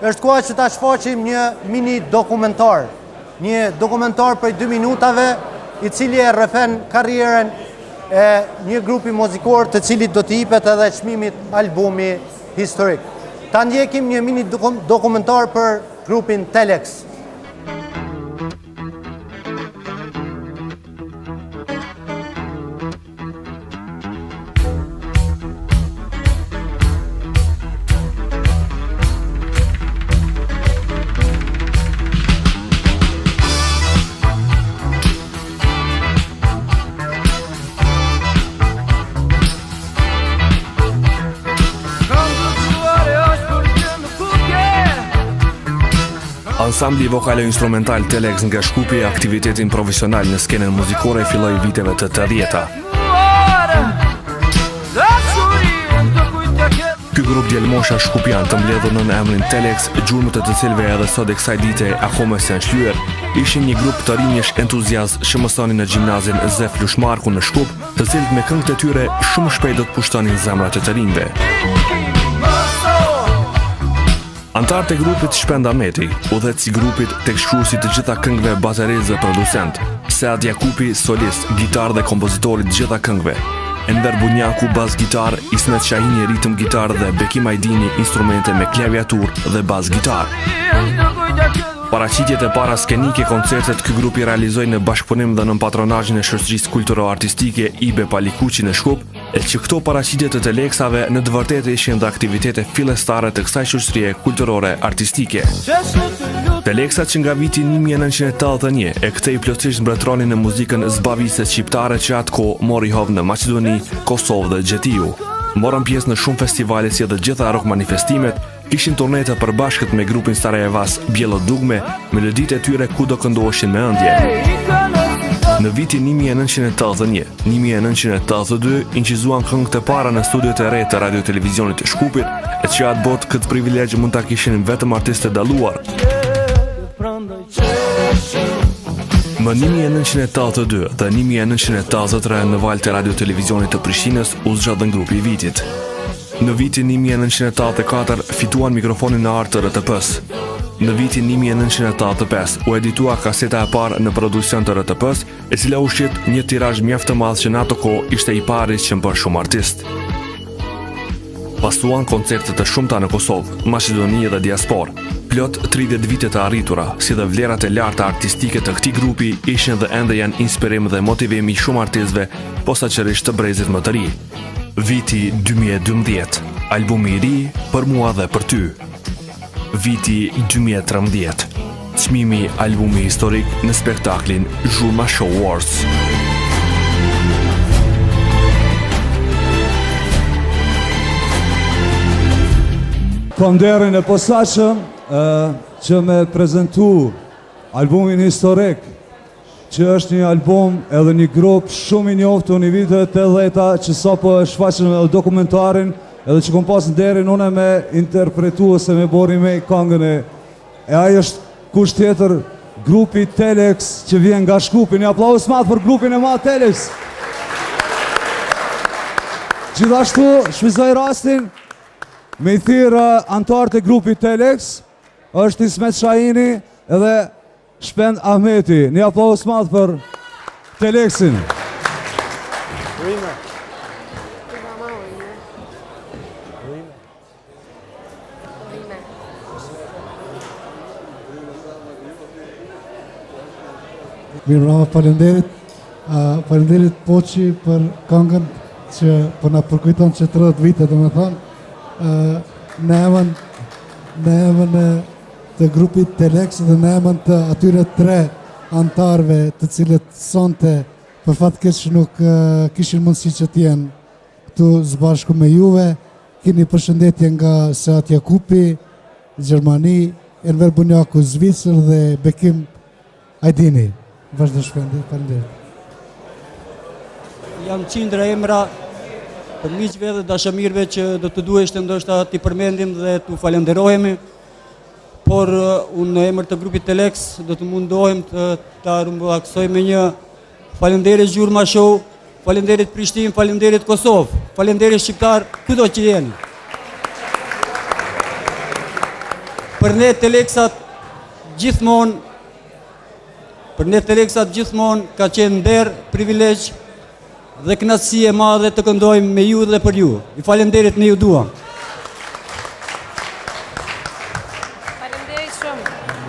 është koha që ta shfaqim një mini dokumentar. Një dokumentar për 2 minutave, i cili e rrëfen karrierën e një grupi muzikor të cilit do t'i jepet edhe çmimit albumi historik. Ta ndjekim një mini dokumentar për grupin Telex. Ansambli vokalo-instrumental Telex nga Shkupi aktivitetin profesional në skenën muzikore filloi viteve të 80-ta. Ky grup djelmosha shkupian të mbledhur në emrin Telex, gjurmët e të cilëve edhe sot e kësaj dite akoma se janë shlyer, ishin një grup të rinjesh entuziast që mësonin në gjimnazin Zef Lushmarku në Shkup, të cilët me këngët e tyre shumë shpejt do të pushtonin zemrat e të rinjve. Antarët e grupit Shpend Ahmeti, udhëtësi i grupit tek shkruesi të gjitha këngëve, baterist dhe producent, Sead Jakupi, solist, gitar dhe kompozitori të gjitha këngëve, Enver Bunjaku, bas gitar, Ismet Shahini, ritëm gitar dhe Bekim Ajdini, instrumente me klaviatur dhe bas gitar. Paraqitjet e para skenike koncertet ky grupi realizoi në bashkëpunim dhe në patronazhin e shoqërisë kulturo-artistike Ibe Palikuqi në Shkup, e që këto paraqitje të Telexave në të vërtetë ishin dhe aktivitete fillestare të kësaj shoqërie kulturore artistike. Telexat që nga viti 1981 e kthei plotësisht mbretronin në muzikën zbavise shqiptare që atkohë mori hovë në Maqedoni, Kosovë dhe Gjetiu. Morën pjesë në shumë festivale si edhe gjitha rock manifestimet, kishin turnete përbashkët me grupin Sarajevas Bjelo Dugme, meloditë e tyre kudo këndoheshin me ëndje. Në vitin 1981-1982 incizuan këngët e para në studiot e re të radio televizionit të Shkupit, e që atë botë këtë privilegj mund ta kishin vetëm artistë dalluar. Më 1982 dhe 1983 në valë të radio televizionit të Prishtinës u zgjodhen grupi i vitit. Në vitin 1984 fituan mikrofonin në artë të RTP-s. Në vitin 1985 u editua kaseta e parë në produksion të RTP-s, e cila u shqit një tirazh mjaft të madh që në ato kohë ishte i pari që bën shumë artist. Pasuan koncerte të shumta në Kosovë, Maqedoni dhe diasporë. Plot 30 vite të arritura, si dhe vlerat e larta artistike të këtij grupi ishin dhe ende janë inspirim dhe motivimi shumë artistëve, posaçërisht të brezit më të ri. Viti 2012, albumi i ri për mua dhe për ty. Viti 2013, çmimi albumi historik në spektaklin Zhurma Show Awards. Kam nderin e posaçëm që me prezentu albumin historik, që është një album edhe një grup shumë i njohur në vitet e 80-ta, që sapo e shfaqën edhe dokumentarin, edhe që kom pas nderin une me interpretu ose me bori me këngën e ai është kush tjetër, grupi Telex që vjen nga Shkupi. Një aplauz madh për grupin e madh Telex. Gjithashtu shfrytëzoj rastin me i thirë antarët e grupit Telex, është Ismet Shahini edhe Shpend Ahmeti. Një aplauz madh për Telexin. Mirë, faleminderit Poçi për këngën që po na përkujton që 30 vite, domethënë, në emën të grupit Telex dhe në emën të atyre 3 antarëve të cilët sonte për fat keq nuk kishin mundësi që të jenë këtu së bashku me juve. Keni përshëndetje nga Sead Jakupi, Gjermani, Enver Bunjaku, Zvicër dhe Bekim Ajdini. Vazhdo Shpendi, faleminderit. Jam qindra emra për miqve dhe dashamirëve që do të duheshte ndoshta t'i përmendim dhe t'u falenderojemi, por unë në emër të grupit Telex do të mundohem të ta rumbullaksoj me një falenderit Zhurma Show, falenderit Prishtinë, falenderit Kosovë, falenderit shqiptar kudo që jeni. Për ne Teleksat gjithmonë ka qenë nder, privilegj dhe kënaqësi e madhe të këndojmë me ju dhe për ju. Ju falenderit, ne ju duam. Faleminderit shumë.